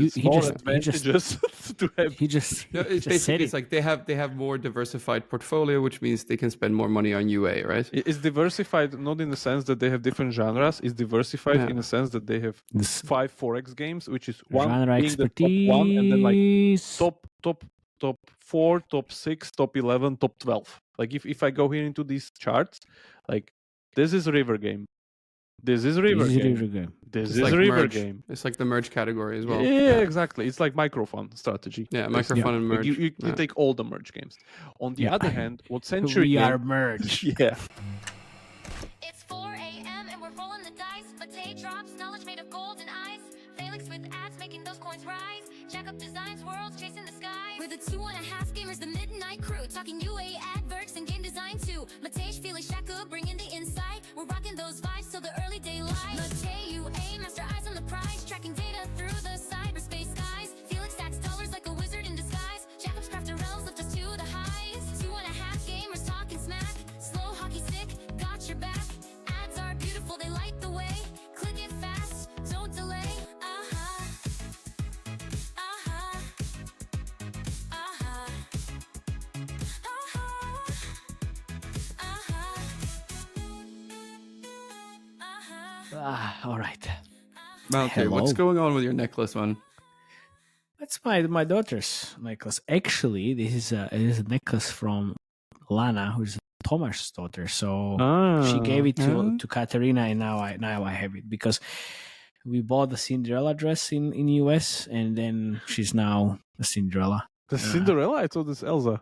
Small advantages to have. He just No, it's just basically said it's it. like they have more diversified portfolio, which means they can spend more money on UA, right? It's diversified not in the sense that they have different genres. It's diversified in the sense that they have This 5 4X games, which is one genre being the top one, and then like top 4, top 6, top 11, top 12. Like if I go here into these charts, like this is River Game. This is River Game. This It's is like River merge. Game. It's like the merge category as well. Yeah, exactly. It's like microfun strategy. Yeah, microfun and merge. You take all the merge games. On the other hand, what Sentry we game... are merged. Yeah. It's 4 a.m. and we're rolling the dice. Matei drops knowledge made of gold and ice. Felix with ads making those coins rise. Jack up designs, worlds chasing the sky. We're the 2.5 gamers, the midnight crew. Talking UA adverts and game design too. Matei, Felix, Shaka bringing the insight. We're rocking those vibes till the early daylight. Matei, UA, master eyes on the prize. Tracking data through the cyberspace skies. Felix stacks dollars like a wizard in disguise. Jacob's crafter realms lift us to the highs. 2.5 gamers talking smack. Slow hockey stick, got your back. Ads are beautiful, they light the way. Click it fast, don't delay. All right. Okay, what's Hello. going on with your necklace, man? That's my daughter's necklace. Actually, this is a necklace from Lana, who's Tomas' daughter. So she gave it to Katerina, and now I have it because we bought the Cinderella dress in US, and then she's now a Cinderella. The Cinderella? I thought it's Elsa.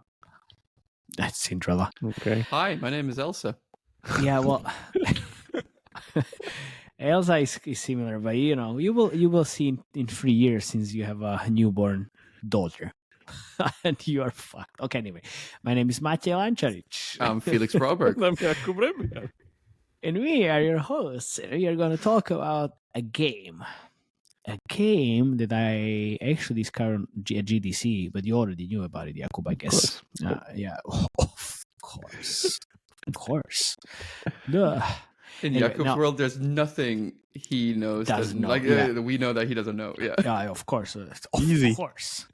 That's Cinderella. Okay. Hi, my name is Elsa. Yeah, well, Elsa is similar, but you will see in 3 years since you have a newborn daughter. And you are fucked. Okay, anyway. My name is Matej Lančarič. I'm Felix Broberg. I'm Jakub Rebiar. And we are your hosts. And we are going to talk about a game. A game that I actually discovered at GDC, but you already knew about it, Jakub, I guess. Yeah, of course. Of course. Duh. In Anyway, Jakub's now- world, there's nothing he knows Doesn't know, like yeah. we know that he doesn't know. Yeah. Yeah, of course. Of Easy. course.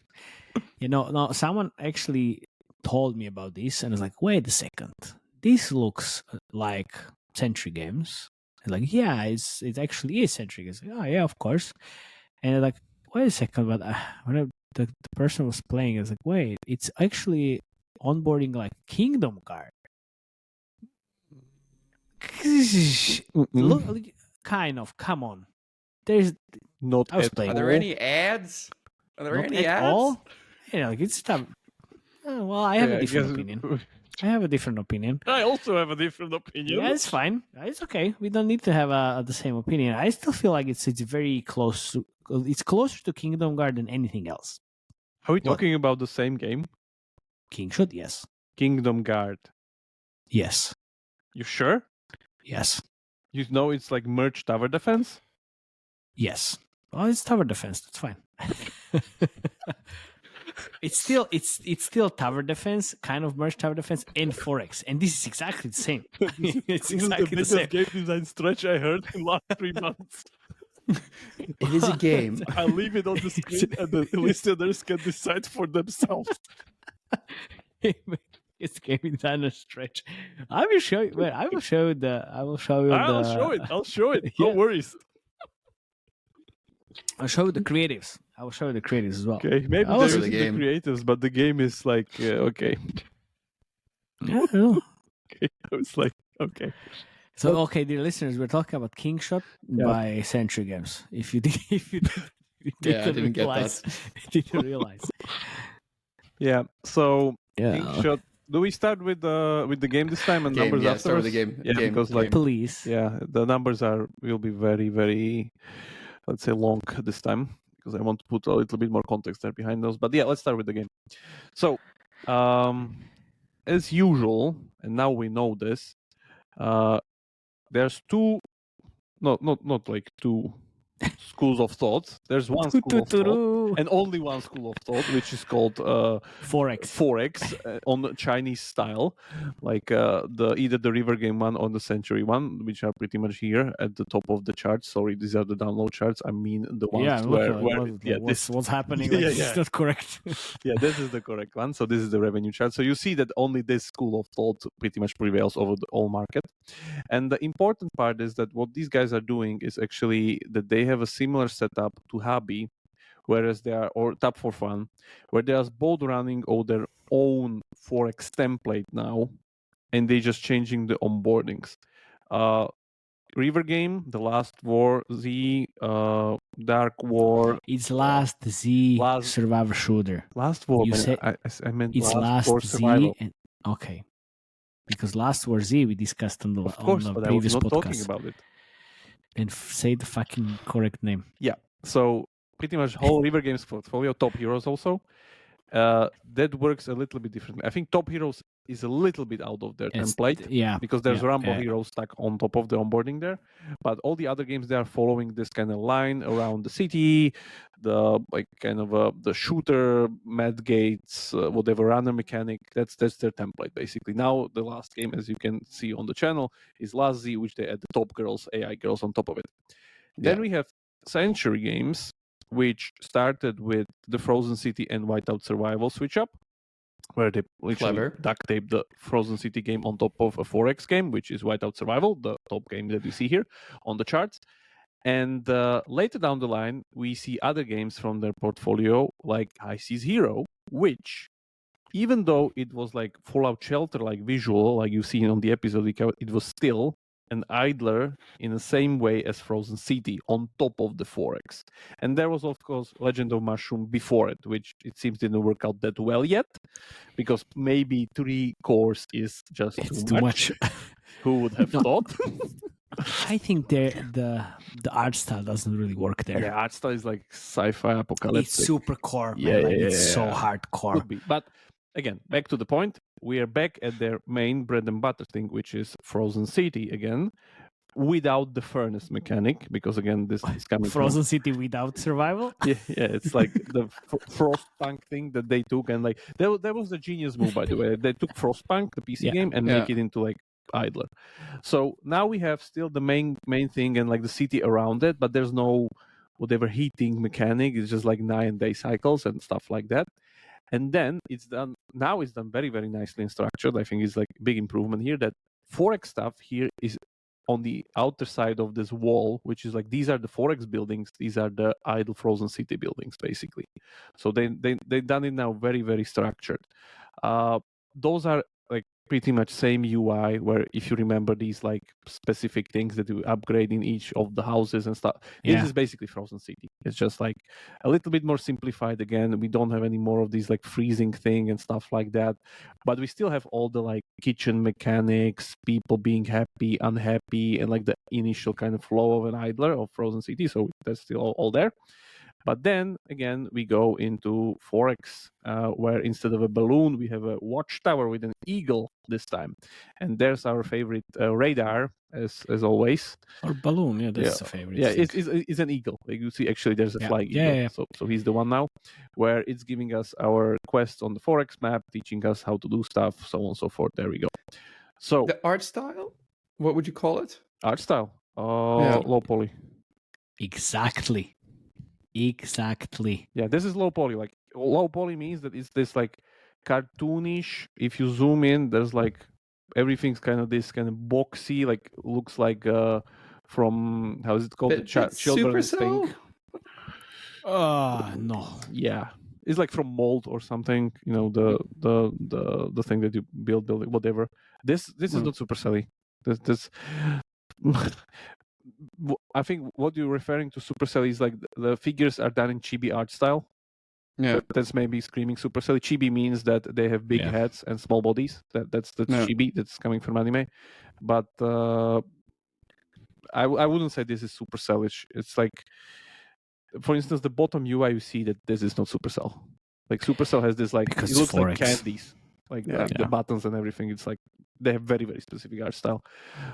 No, someone actually told me about this, and I was like, wait a second. This looks like Sentry games. And like, yeah, it actually is Sentry games. Like, oh, yeah, of course. And I'm like, wait a second. But when the person was playing, I was like, wait, it's actually onboarding like Kingdom Guard. Look, kind of. Come on. There's Not I was at playing. Are there all. any ads? Are there not any at ads? all. Like it's tough. Well, I have Yeah, a different guess- opinion. I have a different opinion. I also have a different opinion. Yeah, it's fine. It's okay. We don't need to have the same opinion. I still feel like it's very close. It's closer to Kingdom Guard than anything else. Are we talking about the same game? Kingshot, yes. Kingdom Guard. Yes. You sure? Yes. You know it's like merged tower defense? Yes. Well, it's tower defense. That's fine. It's still tower defense, kind of merged tower defense, and 4X, and this is exactly the same. It's exactly the same. game design stretch I heard in the last 3 months. It is a game. I'll leave it on the screen and the listeners can decide for themselves. It's game design a stretch. I will show you. Wait, I will show you the. I'll show it. No Yeah. worries. I'll show you the creatives. I will show you the creatives as well. Okay, maybe I there's was- the game. creatives, but the game is like, okay. Yeah, I know. Okay, I was like, okay. So, okay, dear listeners, we're talking about Kingshot by Sentry Games. If you didn't Yeah, I didn't get realize, didn't realize. Yeah, so Yeah, Kingshot. Do we start with the game this time and Game, numbers yeah, start with afterwards? the game. Yeah, Game, because like please. yeah, the numbers will be very, very, let's say, long this time because I want to put a little bit more context there behind those. But yeah, let's start with the game. So, as usual, and now we know this, there's two, not like two schools of thought. There's one school of thought, and only one school of thought, which is called Forex on the Chinese style, like either the River Game one or the Sentry one, which are pretty much here at the top of the charts. Sorry, these are the download charts. I mean the ones what's happening? Like, it's not correct. Yeah, this is the correct one. So this is the revenue chart. So you see that only this school of thought pretty much prevails over the whole market. And the important part is that what these guys are doing is actually that they have a similar setup to Hobby, whereas they are, or Tap for Fun, where they are both running on their own Forex template now, and they just changing the onboardings. River Game, The Last War, Z, Dark War. It's Last Z survivor shooter. Last War. You said I meant it's Last War Z. Survival. Okay, because Last War Z we discussed on the Of course, on the but previous I was not podcast. talking about it. Then say the fucking correct name. Yeah. So pretty much whole River Games portfolio, Top Heroes also. That works a little bit differently. I think Top Heroes is a little bit out of their template, because there's Rambo Heroes stuck on top of the onboarding there. But all the other games, they are following this kind of line around the city, the like kind of the shooter, med gates, whatever runner mechanic. That's their template basically. Now the last game, as you can see on the channel, is Last Z, which they add the top girls, AI girls on top of it. Then we have Sentry games, which started with the Frozen City and Whiteout Survival switch up, where they literally duct tape the Frozen City game on top of a Forex game, which is Whiteout Survival, the top game that you see here on the charts. And later down the line, we see other games from their portfolio, like High Seas Hero, which, even though it was like Fallout Shelter, like visual, like you see on the episode, it was still an idler in the same way as Frozen City on top of the Forex. And there was, of course, Legend of Mushroom before it, which it seems didn't work out that well yet, because maybe 3 cores is just too much. Who would have thought? I think the art style doesn't really work there. Yeah, art style is like sci-fi apocalyptic. It's super core, man. It's so hardcore. Could be. But again, back to the point, we are back at their main bread and butter thing, which is Frozen City again, without the furnace mechanic, because again, this is coming Frozen City without survival. Yeah, it's like the Frostpunk thing that they took, and like that was a genius move, by the way. They took Frostpunk, the PC game, and make it into like idler. So now we have still the main thing and like the city around it, but there's no whatever heating mechanic. It's just like 9-day cycles and stuff like that. And then it's done very, very nicely and structured. I think it's like a big improvement here that Forex stuff here is on the outer side of this wall, which is like, these are the Forex buildings, these are the idle Frozen City buildings, basically. So they've done it now very, very structured. Those are like pretty much same UI, where if you remember these like specific things that you upgrade in each of the houses and stuff, this is basically Frozen City. It's just like a little bit more simplified again. We don't have any more of these like freezing thing and stuff like that, but we still have all the like kitchen mechanics, people being happy, unhappy, and like the initial kind of flow of an idler of Frozen City. So that's still all there. But then again, we go into Forex, where instead of a balloon, we have a watchtower with an eagle this time. And there's our favorite radar, as always. Or balloon, that's the favorite. Yeah, it's an eagle. Like you see, actually, there's a flying eagle. So he's the one now, where it's giving us our quests on the Forex map, teaching us how to do stuff, so on and so forth. There we go. So the art style, what would you call it? Art style, low poly. Exactly. Yeah, this is low poly. Like low poly means that it's this like cartoonish. If you zoom in, there's like everything's kind of this kind of boxy, like looks like from, how is it called? The children's thing. No. Yeah, it's like from Mold or something. You know, the thing that you build whatever. This is not Supercell-y. This I think what you're referring to Supercell is like the figures are done in chibi art style. Yeah, that's maybe screaming Supercell. Chibi means that they have big heads and small bodies. That's chibi. That's coming from anime. But I wouldn't say this is Supercell-ish. It's like, for instance, the bottom UI, you see that this is not Supercell. Like Supercell has this like, because it looks like candies, like the buttons and everything. It's like they have very, very specific art style.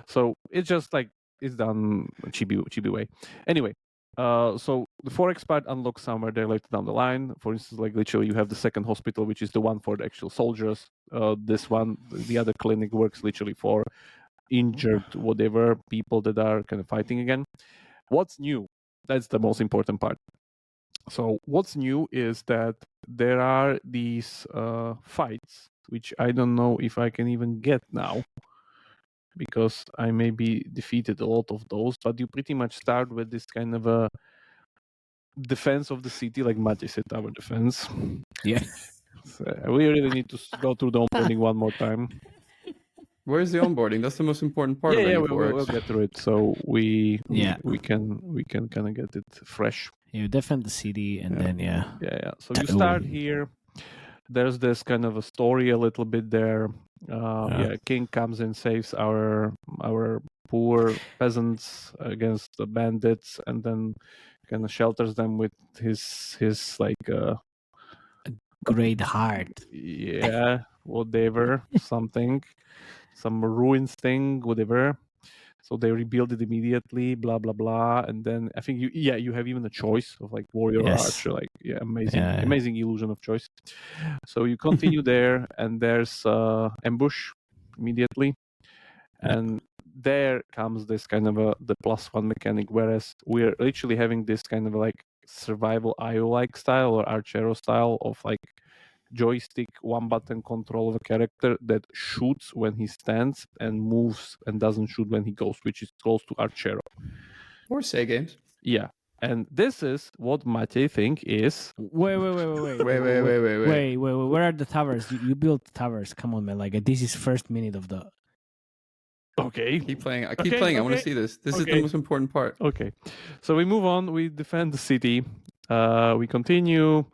So it's just like, it's done chibi way. Anyway, So the 4x part unlocks somewhere there later down the line. For instance, like literally you have the second hospital, which is the one for the actual soldiers. This one, the other clinic, works literally for injured whatever people that are kind of fighting again. What's new? That's the most important part. So what's new is that there are these fights, which I don't know if I can even get now, because I maybe defeated a lot of those, but you pretty much start with this kind of a defense of the city, like Mate said, our defense. Yeah. So we really need to go through the onboarding one more time. Where's the onboarding? That's the most important part of Yeah, any we'll 4X. get through it. So we Yeah. can kind of get it fresh. You defend the city, and Yeah. then Yeah. So you start here. There's this kind of a story a little bit there. King comes and saves our poor peasants against the bandits, and then kind of shelters them with his like great heart. yeah, whatever, something, some ruins thing, whatever. So they rebuild it immediately, blah blah blah, and then I think you have even a choice of like warrior or Yes. archer, like amazing Yeah. amazing illusion of choice. So you continue there, and there's ambush immediately, and there comes this kind of the +1 mechanic, whereas we're literally having this kind of like survival IO like style or archero style of like joystick one button control of a character that shoots when he stands and moves and doesn't shoot when he goes, which is close to archero. Or say games. Yeah. And this is what Matej think is Wait. Wait. Where are the towers? You built towers. Come on, man. Like this is first minute of the. okay. Keep playing. I Okay. want to see this. This is Okay. the most important part. Okay. So we move on. We defend the city. We continue.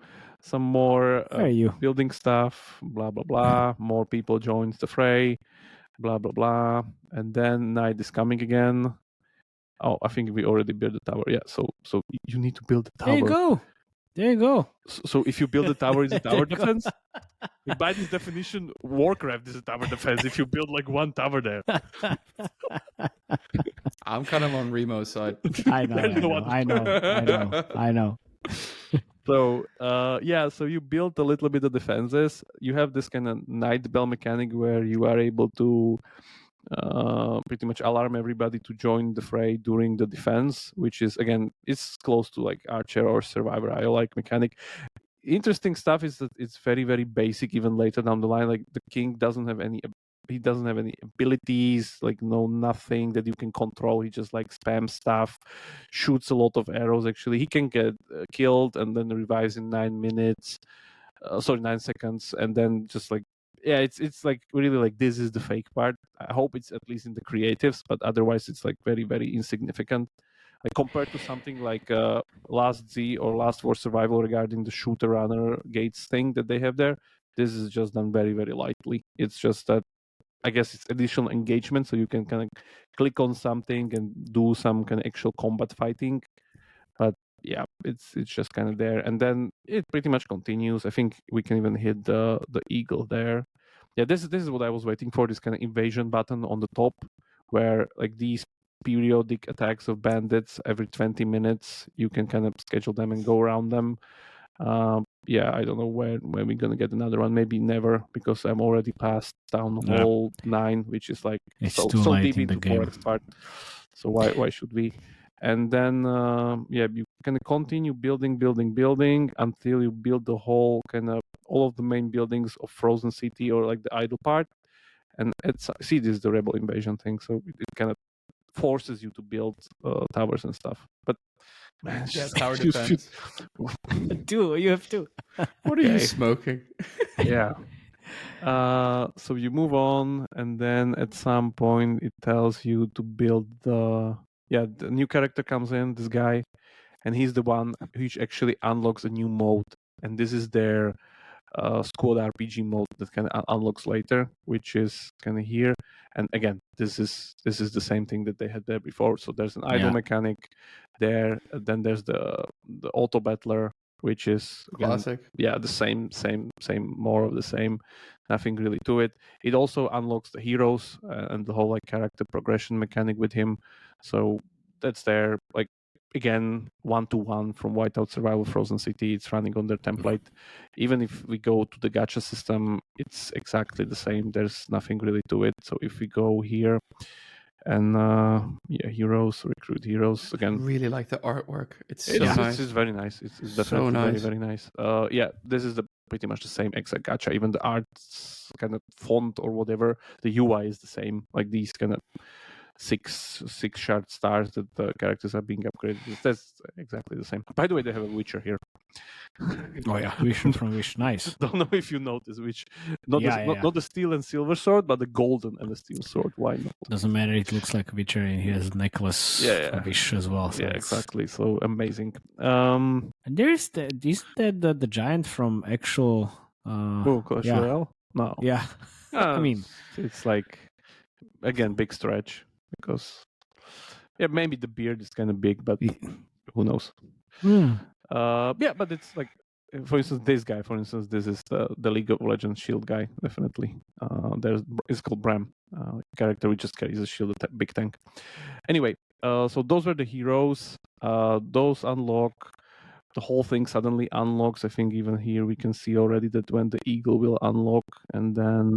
Some more Where are you? building stuff. Blah blah blah. More people joins the fray. Blah blah blah. And then night is coming again. Oh, I think we already built the tower. Yeah. So you need to build the tower. There you go. So if you build a tower, is it tower There you go. defense? By this definition, Warcraft is a tower defense. If you build like one tower there, I'm kind of on Remo's side. I know. so so you build a little bit of defenses. You have this kind of night bell mechanic where you are able to pretty much alarm everybody to join the fray during the defense, which is again it's close to like archer or survivor I like mechanic. Interesting stuff is that it's very very basic. Even later down the line, like the king doesn't have any abilities, like nothing that you can control. He just like spams stuff, shoots a lot of arrows. Actually, he can get killed and then revives in 9 minutes. 9 seconds, and then just like it's like really like this is the fake part. I hope it's at least in the creatives, but otherwise it's like very very insignificant. Like compared to something like Last Z or Last for Survival regarding the shooter runner gates thing that they have there, this is just done very very lightly. It's just that I guess it's additional engagement, so you can kind of click on something and do some kind of actual combat fighting. But yeah, it's just kind of there, and then it pretty much continues. I think we can even hit the eagle there. Yeah, this is what I was waiting for. This kind of invasion button on the top, where like these periodic attacks of bandits every 20 minutes, you can kind of schedule them and go around them. I don't know when we're gonna get another one. Maybe never, because I'm already past Town Hall 9, which is like It's so too late deep in the into game. 4X part. So why should we? And then you can continue building until you build the whole kind of all of the main buildings of Frozen City or like the idle part. And this is the rebel invasion thing, so it kind of forces you to build towers and stuff. But man, Tower defense. Two, you have two. What are you smoking? Yeah. So you move on, and then at some point it tells you to build the new character comes in, this guy, and he's the one which actually unlocks a new mode, and this is their squad RPG mode that kind of unlocks later, which is kind of here. And again, this is the same thing that they had there before. So there's an idle mechanic there. Then there's the auto battler, which is again, Classic. Yeah, the same, more of the same. Nothing really to it. It also unlocks the heroes and the whole like character progression mechanic with him. So that's there. Like again 1-to-1 from Whiteout Survival Frozen City. It's running on their template. Even if we go to the gacha system, it's exactly the same. There's nothing really to it. So if we go here and heroes, recruit heroes again. Really like the artwork. It's so nice. It's very nice. It's So definitely nice. very nice. This is pretty much the same exact gacha. Even the art's kind of font or whatever, the UI is the same. Like these kind of six shard stars that the characters are being upgraded. That's exactly the same. By the way, they have a Witcher here. Oh yeah, Witcher from Wish. Nice. Don't know if you noticed which, not the steel and silver sword, but the golden and the steel sword. Why not? Doesn't matter. It looks like a Witcher, and he has a necklace from Wish as well. So exactly. So amazing. And there's isn't that the giant from actual? Clash Royale? No. Yeah. I mean, it's like again big stretch because maybe the beard is kind of big, but who knows? But it's like, for instance, this guy. For instance, this is the League of Legends shield guy. Definitely, it's called Bram, character which just carries a shield, a big tank. Anyway, so those were the heroes. Those unlock. The whole thing suddenly unlocks. I think even here we can see already that when the eagle will unlock, and then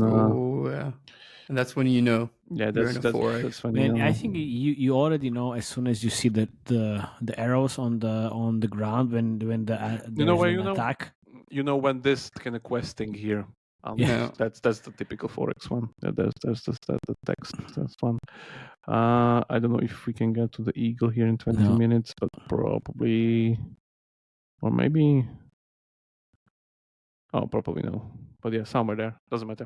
and that's when you know. Yeah, that's when man, you know. I think you already know as soon as you see the arrows on the ground when the attack. You know when this kind of questing here. That's the typical Forex one. There's the text. That's one. I don't know if we can get to the eagle here in 20 minutes, but probably, or maybe. Oh, probably no. But yeah, somewhere there. Doesn't matter.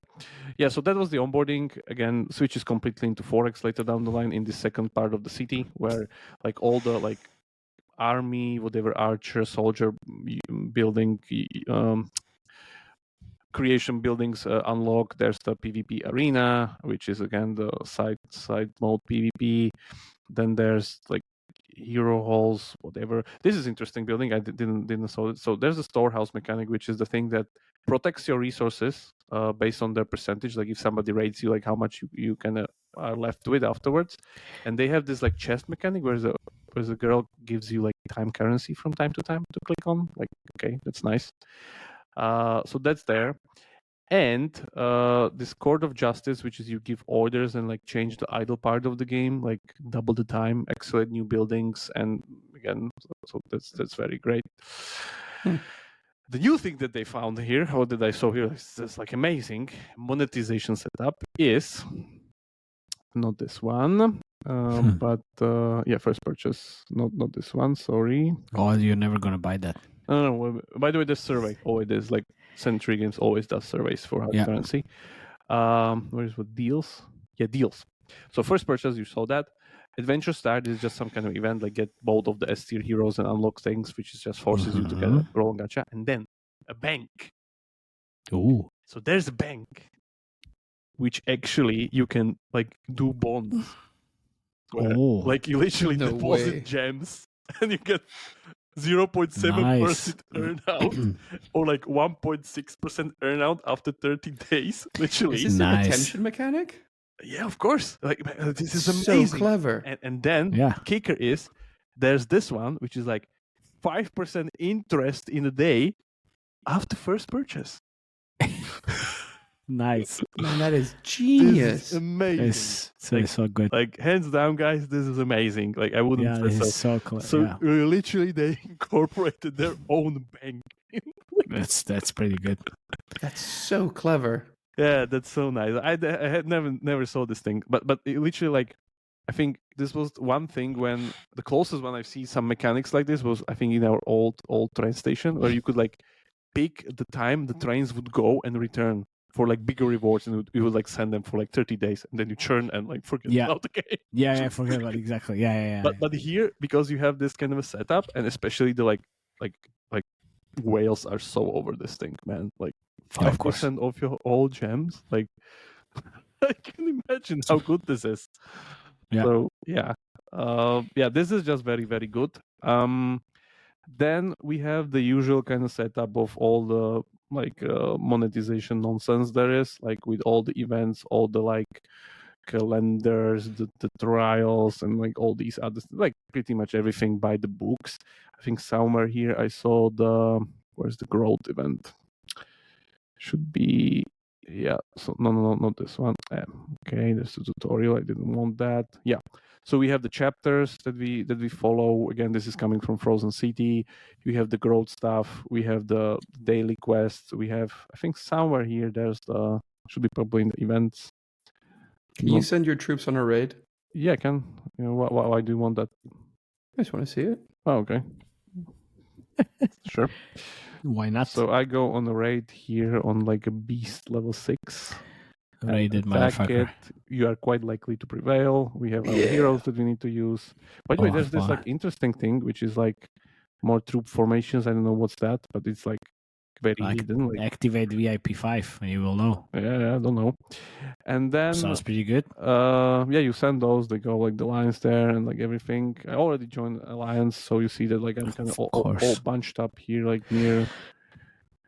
Yeah, so that was the onboarding. Again, switches completely into Forex later down the line in the second part of the city, where like all the like army, whatever archer, soldier building, creation buildings unlock. There's the PvP arena, which is again the side mode PvP. Then there's like hero halls, whatever. This is interesting building. I didn't saw it. So there's a storehouse mechanic, which is the thing that protects your resources based on their percentage. Like if somebody raids you, like how much you kind of are left with afterwards. And they have this like chest mechanic where the girl gives you like time currency from time to time to click on. Like, okay, that's nice. So that's there. And this court of justice, which is you give orders and like change the idle part of the game, like double the time, accelerate new buildings, and again, so that's very great. The new thing that they found here, or that I saw here, is like amazing monetization setup is not this one, but first purchase, not this one. Sorry. Oh, you're never gonna buy that. No. By the way, the survey. Oh, it is like Sentry Games always does surveys for hard currency. Where is what deals? Yeah, deals. So first purchase, you saw that. Adventure Start is just some kind of event, like get both of the S tier heroes and unlock things, which is just forces you to get a roll gacha, and then a bank. Ooh. So there's a bank, which actually you can like do bonds. Like you literally deposit gems and you get 0.7% earnout or like 1.6% earnout after 30 days. Literally. Is this a retention mechanic? Yeah, of course. Like this is amazing. So clever. And then kicker is there's this one which is like 5% interest in a day after first purchase. Nice. Man, that is genius. This is amazing. It's so good. Like hands down, guys, this is amazing. Like I wouldn't. Yeah, this is so clever. So literally, they incorporated their own bank. That's pretty good. That's so clever. Yeah, that's so nice. I had never saw this thing, but it literally like I think this was one thing when the closest one I've seen some mechanics like this was I think in our old train station where you could like pick the time the trains would go and return for like bigger rewards, and you would like send them for like 30 days, and then you churn and like forget about the game. Yeah, forget about it, exactly. Yeah. But here, because you have this kind of a setup, and especially the like whales are so over this thing, man. Like 5% of your all gems. Like I can imagine how good this is. Yeah. So this is just very, very good. Then we have the usual kind of setup of all the like monetization nonsense there is, like with all the events, all the like calendars, the trials, and like all these others, like pretty much everything by the books. I think somewhere here I saw where's the growth event? Should be, yeah. So no, not this one. Okay, there's the tutorial. I didn't want that. Yeah. So we have the chapters that we follow. Again, this is coming from Frozen City. We have the growth stuff. We have the daily quests. We have, I think somewhere here there's should be probably in the events. Can you send your troops on a raid? Yeah, I can. You know, why do you want that? I just want to see it. Oh, okay. Sure. Why not? So I go on a raid here on like a beast level 6. Raided Attack motherfucker. it. You are quite likely to prevail. We have our heroes that we need to use. By the way, there's this like interesting thing which is like more troop formations. I don't know what's that, but it's like very hidden. Like, activate VIP 5 and you will know. Yeah, I don't know. And then Sounds pretty good. yeah, you send those. They go like the lines there and like everything. I already joined Alliance, so you see that like I'm kind of all bunched up here, like near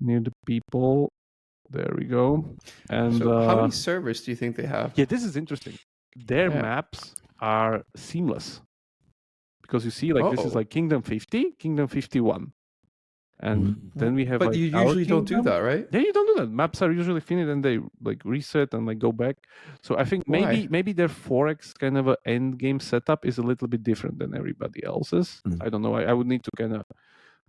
the people. There we go. And so how many servers do you think they have? Yeah, this is interesting. Their maps are seamless because you see, like this is like Kingdom 50, Kingdom 51. And then we have. But like, you usually don't do that, right? Yeah, you don't do that. Maps are usually finished and they like reset and like go back. So I think maybe their 4X kind of a end game setup is a little bit different than everybody else's. I don't know. I would need to kind of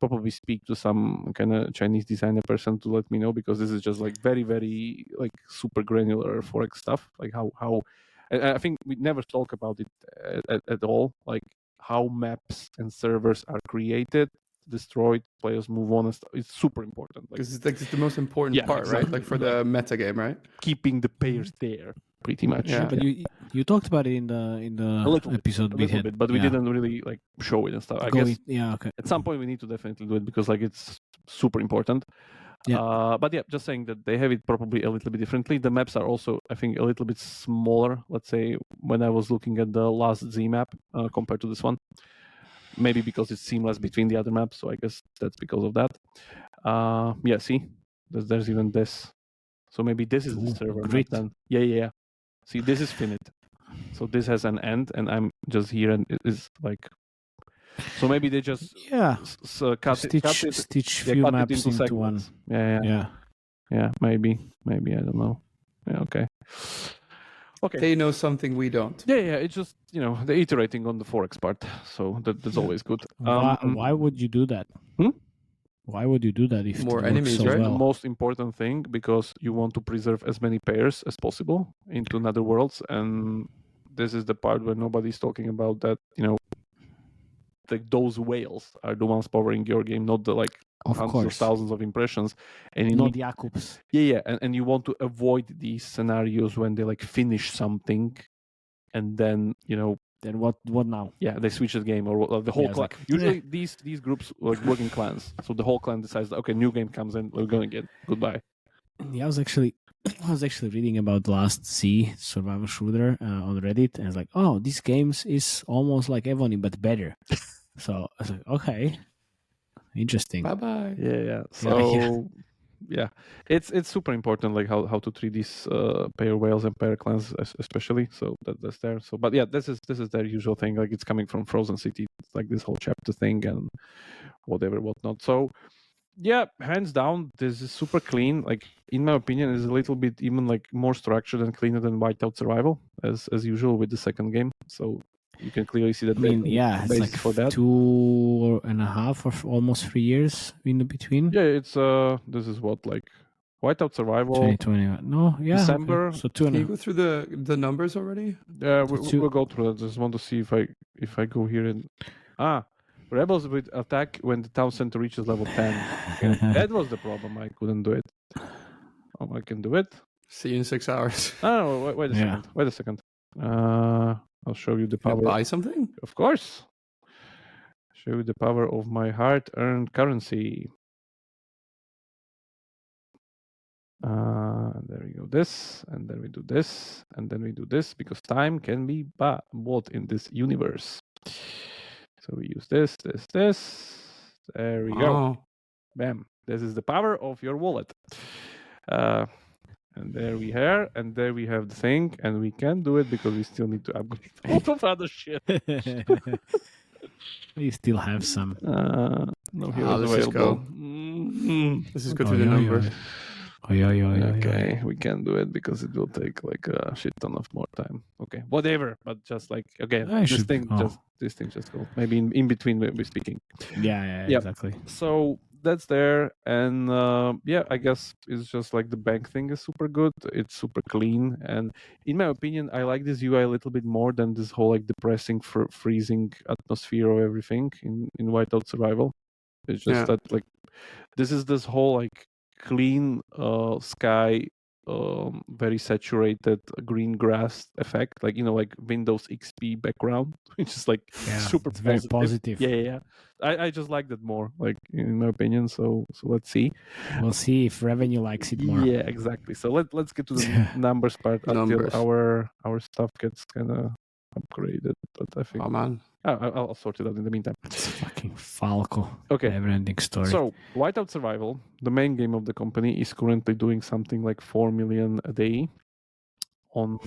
probably speak to some kind of Chinese designer person to let me know, because this is just like very, very like super granular 4X stuff. Like how and I think we never talk about it at all. Like how maps and servers are created, destroyed, players move on and stuff. It's super important. Because it's the most important part, right? Like for the meta game, right? Keeping the players there, pretty much. Yeah, but you talked about it in the episode we had, but we didn't really like show it and stuff. I guess. Okay. At some point we need to definitely do it because like it's super important. Yeah. But yeah, just saying that they have it probably a little bit differently. The maps are also, I think, a little bit smaller. Let's say when I was looking at the last Z map compared to this one. Maybe because it's seamless between the other maps, so I guess that's because of that. Yeah, see, there's even this. So maybe this is the server map then. Yeah. See, this is finite. So this has an end, and I'm just here, and it is like. So maybe they just stitch few maps into one. Yeah. Maybe I don't know. Yeah, okay. Okay. They know something we don't. Yeah. It's just, they're iterating on the 4X part, so that's always good. Why would you do that? Why would you do that if more enemies, so right? well? The most important thing, because you want to preserve as many pairs as possible into Nether Worlds, and this is the part where nobody's talking about that. Like those whales are the ones powering your game, not the like hundreds of thousands of impressions, and you not the Jakobs. Yeah, and you want to avoid these scenarios when they like finish something, and then Then what now? Yeah, they switch the game or the whole clan. Usually these groups like work in clans, so the whole clan decides, okay, new game comes in, we're going again. Goodbye. Yeah, I was actually reading about the last C survival shooter on Reddit, and I was like, oh, this games is almost like Ebony but better. So I was like, okay, interesting. Bye bye. Yeah. So yeah, it's super important, like how to treat these pair whales and pair clans especially. So that's there. So but yeah, this is their usual thing. Like it's coming from Frozen City, it's like this whole chapter thing and whatnot. So yeah, hands down, this is super clean. Like in my opinion, is a little bit even like more structured and cleaner than Whiteout Survival as usual with the second game. So you can clearly see that. I mean, it's like for that. 2.5 or almost 3 years in the between. Yeah, it's this is what, like Whiteout Survival 2020. No, yeah, December. Okay. So 2.5. Can you go through the numbers already? Yeah, we'll go through it. Just want to see if I go here and Rebels with attack when the town center reaches level 10. Okay. That was the problem. I couldn't do it. Oh, I can do it. See you in 6 hours. Oh, wait a second. Wait a second. I'll show you the power. Can I buy something? Of course. Show you the power of my hard-earned currency. There we go. This, and then we do this, and then we do this, because time can be bought in this universe. So we use this. There we go. Bam. This is the power of your wallet. And there we are, and there we have the thing, and we can do it because we still need to upgrade a lot of other shit. We still have some. No heroes let's just available. go. Mhm. Let's just go through the numbers. Okay, we can do it because it will take like a shit ton of more time. Okay, whatever. But just like again, this thing just go. Maybe in between we're speaking. Yeah, Yep. exactly. So that's there, and I guess it's just like the bank thing is super good. It's super clean, and in my opinion, I like this UI a little bit more than this whole like depressing, freezing atmosphere of everything in Whiteout Survival. It's just that like this whole like clean sky, very saturated green grass effect, like like Windows XP background, which is like super it's very positive. Yeah. I just like that more, like in my opinion. So let's see. We'll see if revenue likes it more. Yeah, exactly. So let's get to the numbers part until our stuff gets kind of upgraded. But I think, oh man, I'll sort it out in the meantime. It's fucking Falco. Okay. Never-ending story. So, Whiteout Survival, the main game of the company, is currently doing something like 4 million a day on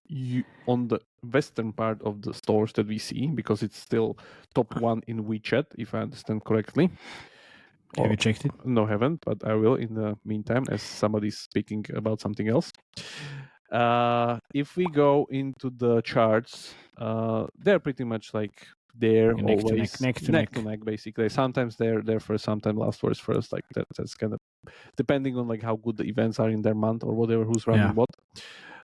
the western part of the stores that we see, because it's still top one in WeChat, if I understand correctly. Have you checked it? No, haven't, but I will in the meantime, as somebody's speaking about something else. If we go into the charts, they're pretty much like there always neck to neck, basically. Sometimes they're first, sometimes last words first. Like that's kind of depending on like how good the events are in their month or whatever, who's running what.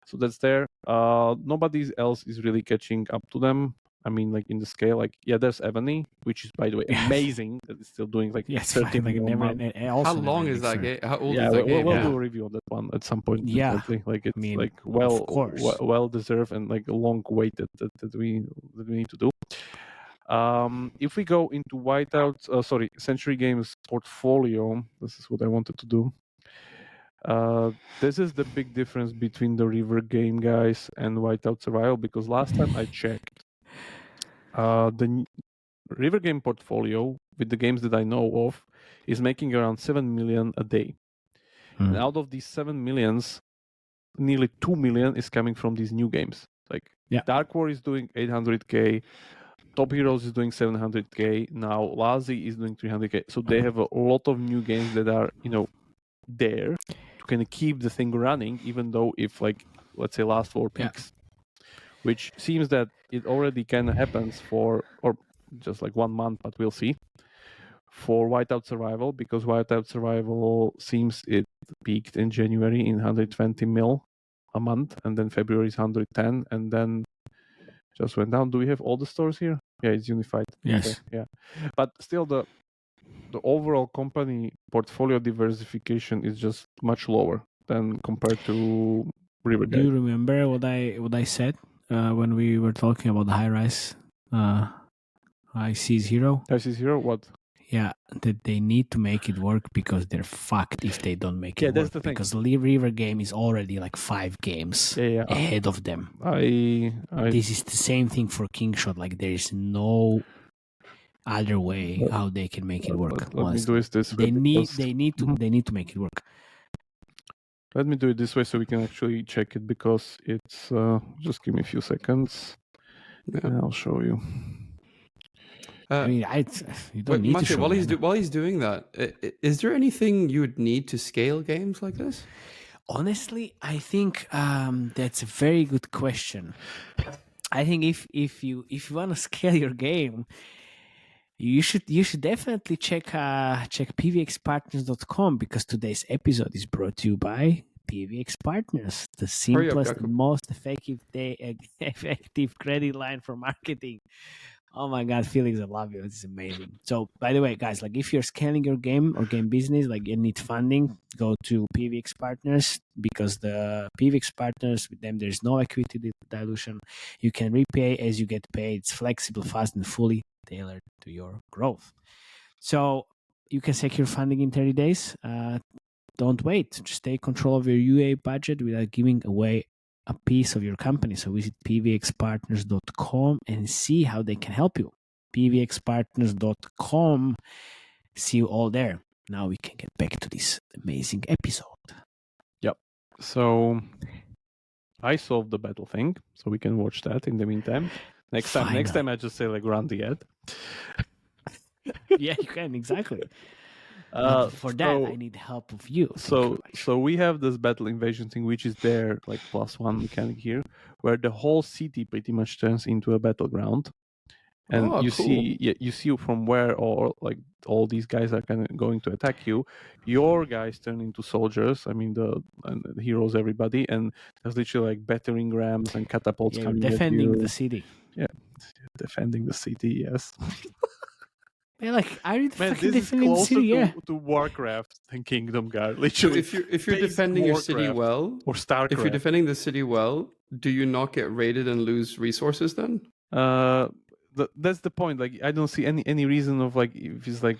So that's there. Nobody else is really catching up to them. I mean, like in the scale, like there's Ebony, which is by the way amazing that it's still doing like 13 like million. How long is that game? How old is that game? We'll do a review on that one at some point. Yeah, definitely. Like it's like well deserved and like a long wait that we need to do. If we go into Sentry Games portfolio, this is what I wanted to do. This is the big difference between the River Game guys and Whiteout Survival, because last time I checked, the River Game portfolio with the games that I know of is making around 7 million a day. And out of these 7 millions, nearly 2 million is coming from these new games. Like Dark War is doing 800k, Top Heroes is doing 700k, now Lazy is doing 300k. So they have a lot of new games that are, there to kind of keep the thing running, even though if like, let's say Last War peaks, which seems that it already kind of happens for, or just like 1 month, but we'll see, for Whiteout Survival, because Whiteout Survival seems it peaked in January in 120 mil a month, and then February is 110, and then just went down. Do we have all the stores here? Yeah, it's unified. Yes. Okay, yeah. But still the overall company portfolio diversification is just much lower than compared to River Game. Do you remember what I said when we were talking about the high rise IC0? IC0, what? Yeah, that they need to make it work because they're fucked if they don't make it work. That's the thing. Because River Game is already like 5 games ahead of them. This is the same thing for Kingshot. Like there is no other way how they can make it work. Let me do it this way. They need to make it work. Let me do it this way so we can actually check it, because it's just give me a few seconds and I'll show you. I mean, you don't need to show while he's doing that, is there anything you would need to scale games like this? Honestly, I think that's a very good question. I think if you want to scale your game, you should definitely check pvxpartners.com, because today's episode is brought to you by PVX Partners, the simplest and most effective credit line for marketing. Oh my God, Felix, I love you. It's amazing. So, by the way, guys, like if you're scaling your game or game business, like you need funding, go to PVX Partners, because the PVX Partners, with them, there's no equity dilution. You can repay as you get paid. It's flexible, fast, and fully tailored to your growth. So, you can secure funding in 30 days. Don't wait. Just take control of your UA budget without giving away a piece of your company. So visit pvxpartners.com and see how they can help you. pvxpartners.com. See you all there. Now we can get back to this amazing episode. Yep. So I solved the battle thing, so we can watch that in the meantime. Next time I just say like run the ad. Yeah, you can, exactly. For that, I need help of you. So we have this battle invasion thing, which is there like +1 mechanic here, where the whole city pretty much turns into a battleground. And you see from where all these guys are kind of going to attack you. Your guys turn into soldiers. I mean the heroes, everybody, and there's literally like battering rams and catapults coming defending at you. the city. Yeah, defending the city. Yes. Yeah, like are you Man, fucking this is defending the closer city? to Warcraft than Kingdom Guard. So Literally, if you're defending your city Warcraft well, or StarCraft. if you're defending the city well, do you not get raided and lose resources then? That's the point. Like, I don't see any reason of like if it's like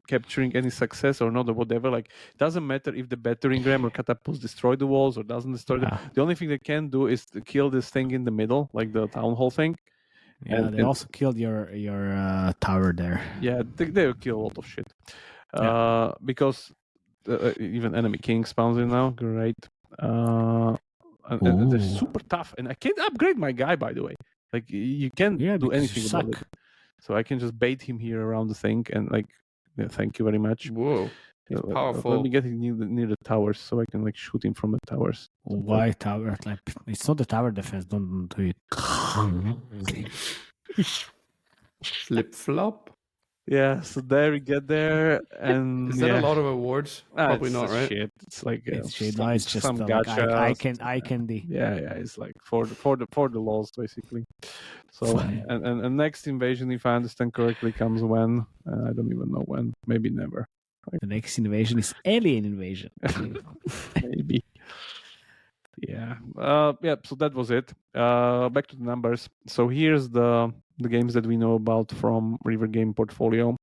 capturing any success or not or whatever. Like, it doesn't matter if the battering ram or catapults destroy the walls or doesn't destroy them. The only thing they can do is to kill this thing in the middle, like the town hall thing. Yeah, they also killed your tower there. Yeah, they'll kill a lot of shit. Because even enemy king spawns in now. Great. And they're super tough, and I can't upgrade my guy, by the way. Like, you can't do anything about it. So I can just bait him here around the thing, and like, thank you very much. Whoa, he's powerful. Let me get him near the towers, so I can like shoot him from the towers. Why tower? Like, it's not the tower defense. Don't do it. Flip flop. Yeah, so there we get there, and is that a lot of awards? Probably not, right? Shit. It's like it's just some gacha. I can be. Yeah, it's like for the laws basically. So and next invasion, if I understand correctly, comes when I don't even know when. Maybe never. The next invasion is alien invasion. Maybe. Yeah. So that was it. Back to the numbers. So here's the games that we know about from River Game portfolio.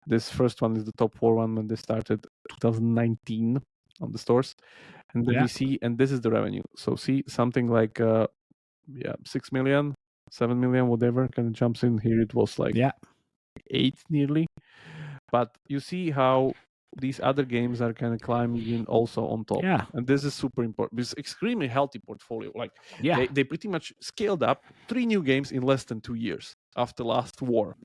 This first one is the top 4 one when they started 2019 on the stores. And then we see, and this is the revenue. So see something like 6 million, 7 million, whatever kind of jumps in. Here it was like 8 nearly. But you see how these other games are kind of climbing in also on top. Yeah. And this is super important. It's extremely healthy portfolio. Like yeah. they pretty much scaled up 3 new games in less than 2 years after last war.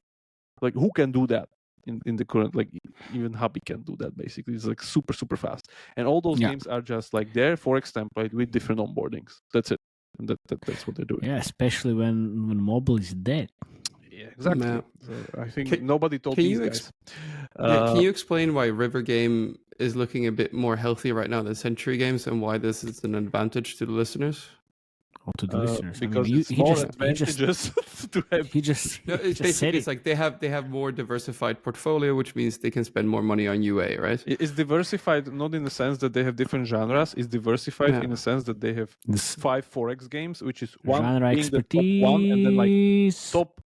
Like who can do that in the current, like even Hubby can do that basically. It's like super, super fast. And all those games are just like their Forex template with different onboardings. That's it. And that's what they're doing. Yeah, especially when mobile is dead. Yeah, exactly. So I think nobody told these guys. Can you explain why River Game is looking a bit more healthy right now than Sentry Games, and why this is an advantage to the listeners? Or to the listeners, because it's more advantageous to have. It's like they have more diversified portfolio, which means they can spend more money on UA, right? It's diversified not in the sense that they have different genres. It's diversified in the sense that they have 5 Forex games, which is one genre being expertise. the top 1, and then like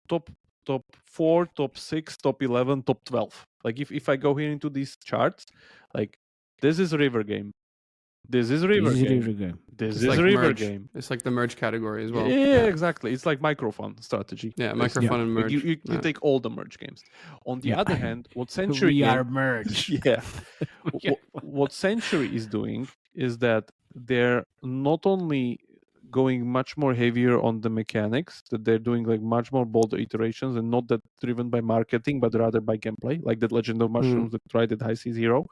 top 4, top 6, top 11, top 12. Like if I go here into these charts, like this is River Game. This is River Game. This is River Game. It's like the merge category as well. Yeah, exactly. It's like microfund strategy. Yeah, microfund and merge. You take all the merge games. On the other hand, what Sentry we are merge. What Sentry is doing is that they're not only going much more heavier on the mechanics, that they're doing like much more bolder iterations and not that driven by marketing, but rather by gameplay, like that Legend of Mushrooms that tried at High Seas Hero.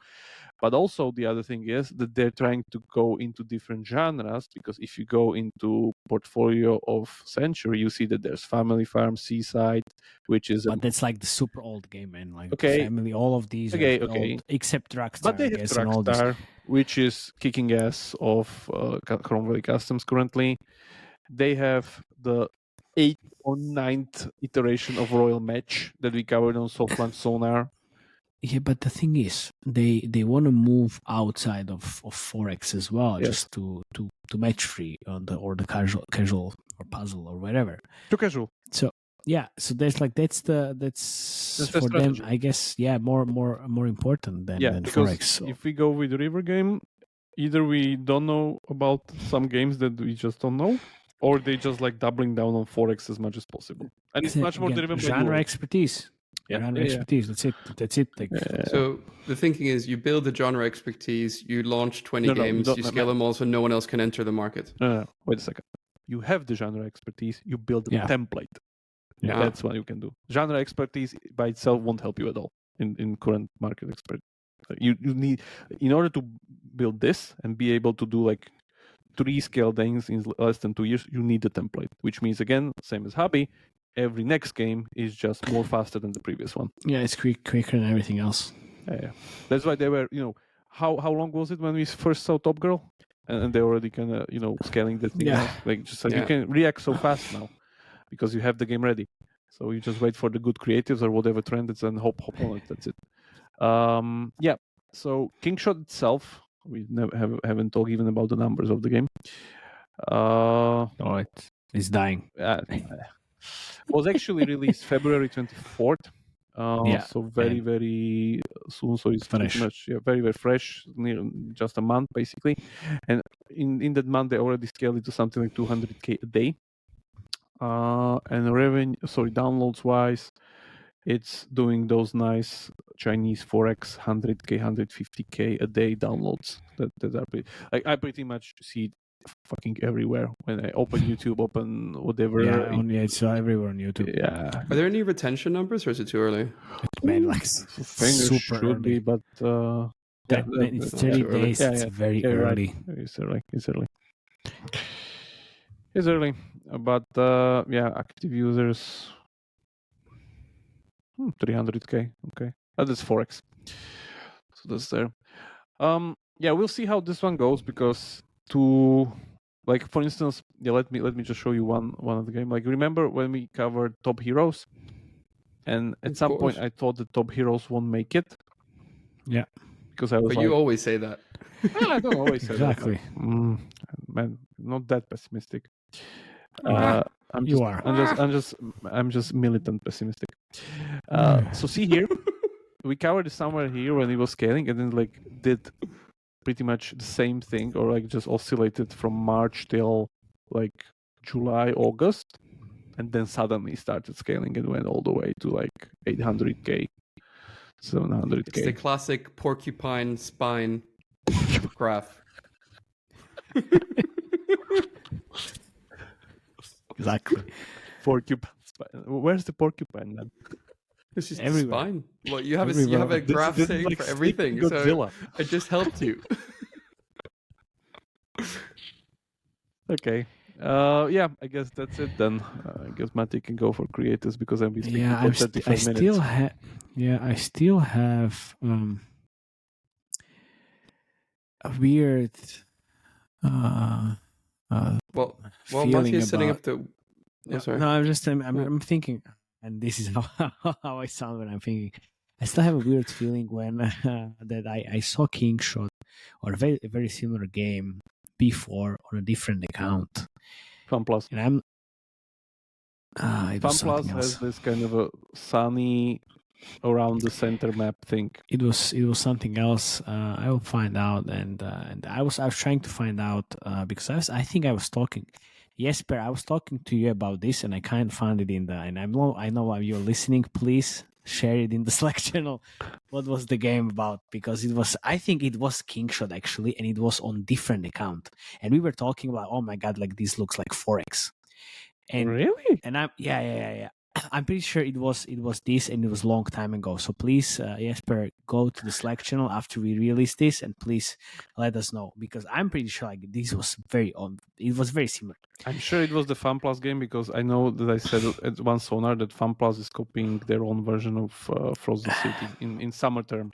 But also the other thing is that they're trying to go into different genres, because if you go into portfolio of Sentry, you see that there's Family Farm, Seaside, which is... But that's like the super old game, man. Like Family, all of these are old, except Dragstar, but they have Dragstar, which is kicking ass of Chrome Valley Customs currently. They have the 8th or 9th iteration of Royal Match that we covered on Soft Launch Sonar. Yeah, but the thing is, they want to move outside of Forex as well, just to match free on the casual or puzzle or whatever. To casual. So so there's like that's for them, I guess. Yeah, more important than Forex. So. If we go with River Game, either we don't know about some games that we just don't know, or they just like doubling down on Forex as much as possible, and it's much more driven by genre expertise. genre expertise. That's it. Like, So the thinking is, you build the genre expertise, you launch 20 games, you scale them all so no one else can enter the market. No, wait a second. You have the genre expertise. You build a template. Yeah. That's what you can do. Genre expertise by itself won't help you at all in current market expertise. You need, in order to build this and be able to do like 3 scale things in less than 2 years, you need the template, which means, again, same as Hobby, every next game is just more faster than the previous one. Yeah, it's quicker than everything else. Yeah. That's why they were, how long was it when we first saw Top Girl? And they already kind of, scaling the thing out. Like, just like you can react so fast now because you have the game ready. So you just wait for the good creatives or whatever trend it's and hop on it. That's it. So Kingshot itself, we haven't talked even about the numbers of the game. It's dying. Was actually released February 24th. So very, very soon. So it's fresh. Pretty much very, very fresh. Just a month basically. And in that month they already scaled it to something like 200K a day. And downloads wise, it's doing those nice Chinese Forex 100K, 150K a day downloads. That are I pretty much see it fucking everywhere when I open YouTube, open whatever. It's everywhere on YouTube. Yeah. Are there any retention numbers, or is it too early? Man, like super should early. be, but it's 30 days. It's very early. Right. It's early, but active users 300K. Okay, that's Forex. So that's there. We'll see how this one goes because for instance, let me just show you one of the game. Like, remember when we covered Top Heroes, and at some point I thought the Top Heroes won't make it. Yeah, because I was. But you always say that. I don't always say exactly. That. Man, not that pessimistic. I'm just militant pessimistic. So see here, we covered it somewhere here when it was scaling, and then did pretty much the same thing, or just oscillated from March till July, August, and then suddenly started scaling and went all the way to 800K, 700K. It's the classic porcupine spine graph. Exactly. Porcupine spine. Where's the porcupine then? It's just everywhere. spine. Well, you have a graph saying for everything. Godzilla. So I just helped you. Okay. I guess that's it then. I guess Matti can go for creators because I'm speaking for 35 minutes. I still have a weird While Matti is setting up the... sorry. No, I'm thinking, and this is how I sound when I'm thinking. I still have a weird feeling when that I saw Kingshot or a very similar game before on a different account. FunPlus. And FunPlus has this kind of a sunny around the center map thing. It was something else. I will find out, and I was trying to find out because I think I was talking. Jesper, I was talking to you about this, and I can't find it in the. And I know while you're listening, please share it in the Slack channel. What was the game about? Because I think it was Kingshot actually, and it was on different account. And we were talking about, oh my god, this looks like Forex. And really? And I'm pretty sure it was this, and it was a long time ago. So please, Jesper, go to the Slack channel after we release this, and please let us know, because I'm pretty sure this was it was very similar. I'm sure it was the FunPlus game, because I know that I said at one sonar that FunPlus is copying their own version of Frozen City in summer term.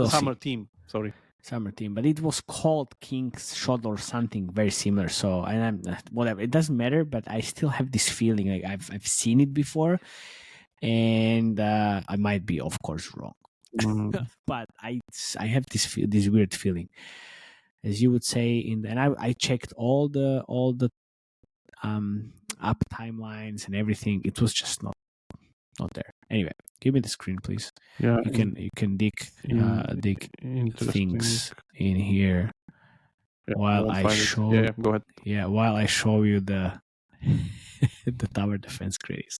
Summer team, sorry. Summer team, but it was called Kingshot or something very similar. So, and I'm whatever, it doesn't matter. But I still have this feeling like I've seen it before, and I might be, of course, wrong. But I have this weird feeling, as you would say. And I checked all the up timelines and everything. It was just not there. Anyway, give me the screen, please. Yeah, you can dig things in here while I show. Yeah, go ahead. Yeah, while I show you the tower defense credits.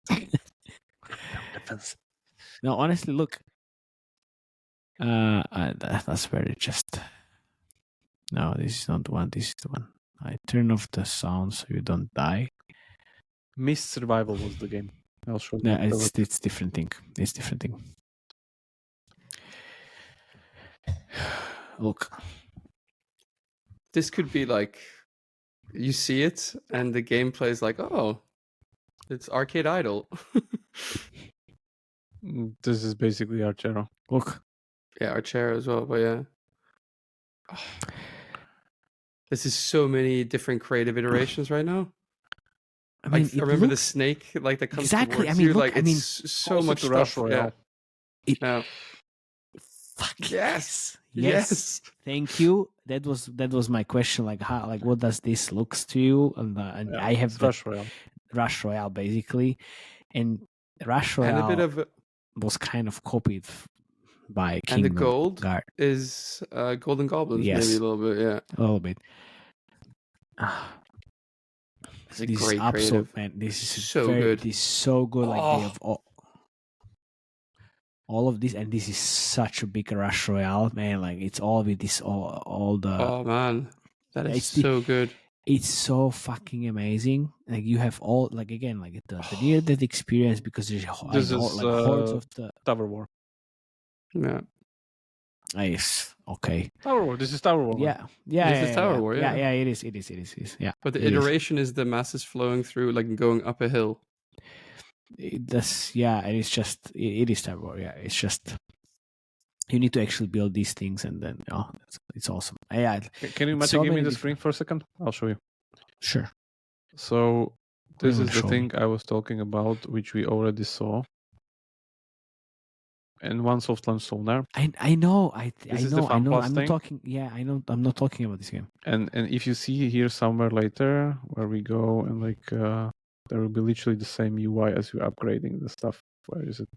No, honestly, look. That's where it just. No, this is not the one. This is the one. I turn off the sound so you don't die. Mist Survival was the game. I'll show you. No, it's different thing. It's different thing. Look. This could be like you see it and the gameplay is like, oh, it's Arcade Idol. This is basically Archero. Look. Yeah, Archero as well, but yeah. This is so many different creative iterations right now. I mean, I remember the snake like that comes exactly. towards I mean, you. look, Like it's so also much to Rush stuff. Royale. Yeah. It, Yeah. Fuck Yes. yes. Thank you. That was my question. Like how, like what does this looks to you? And I have It's Rush Royale. Rush Royale basically, and Rush Royale And a bit of was kind of copied by and the Kingdom gold Guard is Golden Goblins, Yes. maybe a little bit. Yeah. a little bit. It's a This great is absolute creative. man. This is So very, good. This is so good. Like Oh. they have all of this, and this is such a big Rush Royale, man. Like it's all with this, all the. Oh man, that is it's the- so good. It's so fucking amazing. Like you have all, like again, like the near death experience because there's This like, is, hordes of the. Tower War. Yeah. Yes. Okay. Tower War. This is Tower War. man. Yeah. This is Tower War, yeah. Yeah. It is. Yeah. But the it is. iteration is the masses flowing through, like going up a hill. That's and it's just it is Tower War. Yeah. It's just you need to actually build these things, and then it's awesome. Yeah. Can you So give me many the screen for a second? I'll show you. Sure. So this you is wanna the show thing I was talking about, which we already saw. And one soft launch sonar. I know. I This is the know. I know. FunPlus I'm thing. not talking. Yeah. I know. I'm not talking about this game. And if you see here somewhere later where we go and like there will be literally the same UI as you're upgrading the stuff. Where is it?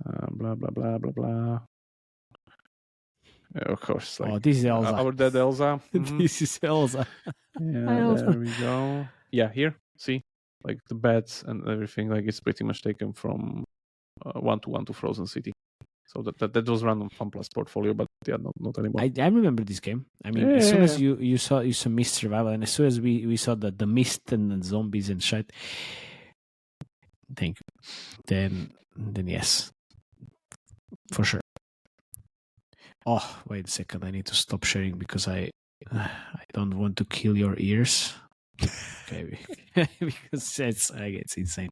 Blah blah blah blah blah. Of course, like This is Elsa. our dead Elsa. Mhm. This is Elsa. Yeah, Elsa. there we go. Yeah, here, see, like the beds and everything. Like it's pretty much taken from 1-to-1 to Frozen City. So that was run on FunPlus portfolio, but yeah, not anymore. I remember this game. I mean, as soon as you saw Mist Survival, and as soon as we saw the mist and the zombies and shit, thank you. Then yes, for sure. Oh, wait a second. I need to stop sharing because I don't want to kill your ears. Okay, because it's insane.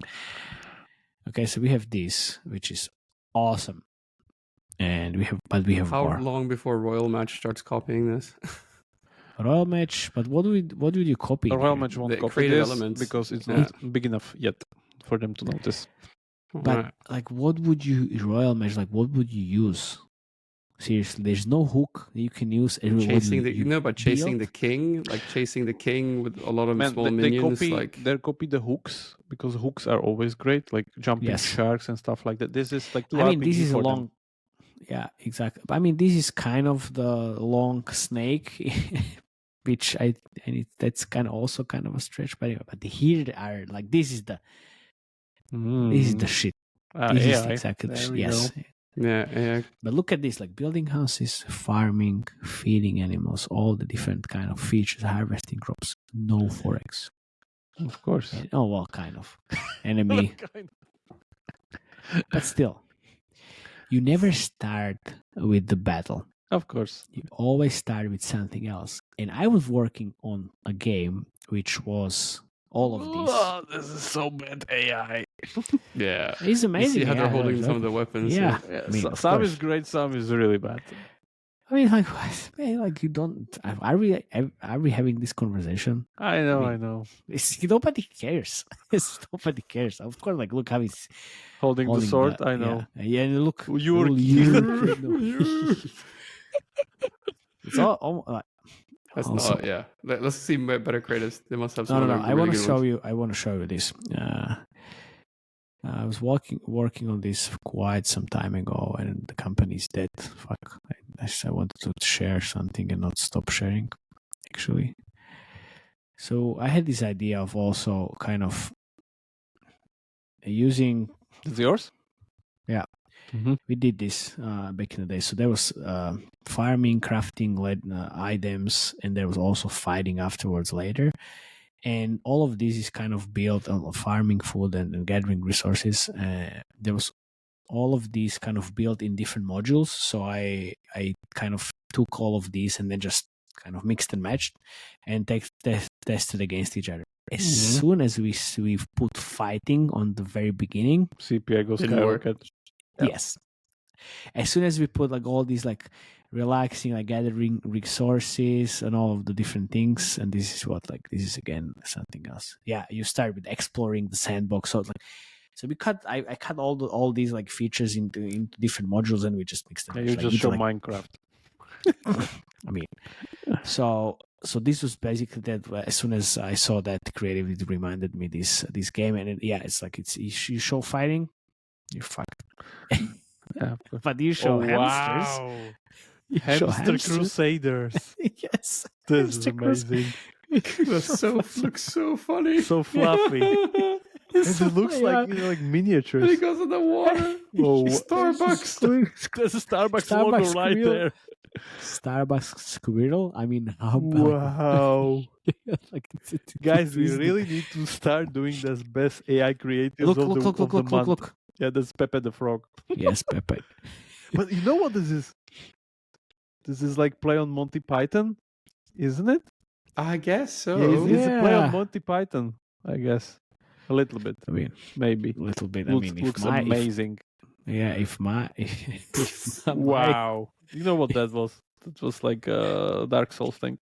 Okay, so we have this, which is awesome, and we have How more. long before Royal Match starts copying this? Royal Match, but what would you copy? The Royal here? Match won't The copy creative this elements. because it's Yeah. not big enough yet for them to notice. But like, what would you Royal Match? Like, what would you use? Seriously, there's no hook that you can use. chasing the chasing build? the king, like chasing the king with a lot of Man, small they minions. they copy the hooks because hooks are always great, like jumping Yes. sharks and stuff like that. This is like I mean, this RPG is a for them. long. Yeah, exactly. But I mean, this is kind of the long snake, which that's kind of also kind of a stretch. But anyway, but here are like this is the shit. This is AI. exactly the There shit. we Yes. go. Yeah. But look at this, like building houses, farming, feeding animals, all the different kind of features, harvesting crops, no forex. Of course. Oh, well, kind of. Enemy. But still, you never start with the battle. Of course. You always start with something else. And I was working on a game which was all of these. Oh, this is so bad AI. Yeah. It's You amazing. see how they're yeah, holding like, some of the weapons. Yeah. Yeah, I mean, of some course. is great, some is really bad. I mean, like, what? Man, like you don't. Are we having this conversation? I know, mean, I know. Nobody cares. Nobody cares. Of course, like look how he's Holding the sword, I know. Yeah, and look, You're it's all That's also- not. Yeah. Let's see better creatives. They must have some. no. other I really want to good show ones. you. I want to show you this. I was working on this quite some time ago, and the company's dead. Fuck! I wanted to share something and not stop sharing. Actually, so I had this idea of also kind of using. Is yours? We did this back in the day. So there was farming, crafting, items, and there was also fighting afterwards later. And all of this is kind of built on farming food and gathering resources. There was all of these kind of built in different modules. So I kind of took all of these and then just kind of mixed and matched and tested against each other. As soon as we put fighting on the very beginning, CPI goes Didn't work. skyrocket. yes. As soon as we put like all these like relaxing, like gathering resources and all of the different things, and this is again something else. Yeah, you start with exploring the sandbox. So I cut all these like features into different modules, and we just mixed them. Yeah, you Like, just show like, Minecraft. I mean, so this was basically that. As soon as I saw that creative, it reminded me this game, and it's like you show fighting, you're fucked. Yeah. But you show hamsters. Wow. You show Hamster Crusaders. Yes, This is hamster amazing. Looks so funny. So fluffy. And it looks like like miniatures. And he goes in the water. Whoa. Starbucks. There's a Starbucks logo Starbucks right squirrel. there. Starbucks squirrel. I mean, how about Wow. like Guys, we it's the- really need to start doing this best AI creatives look, of look, the, look, of look, the look, month. look. Yeah, that's Pepe the Frog. Yes, Pepe. But you know what this is? This is like play on Monty Python, isn't it? I guess so. It's a play Yeah. on Monty Python, I guess. A little bit, I mean, maybe. a little bit. Looks, I mean, looks amazing. if my Wow. You know what that was? That was like a Dark Souls thing.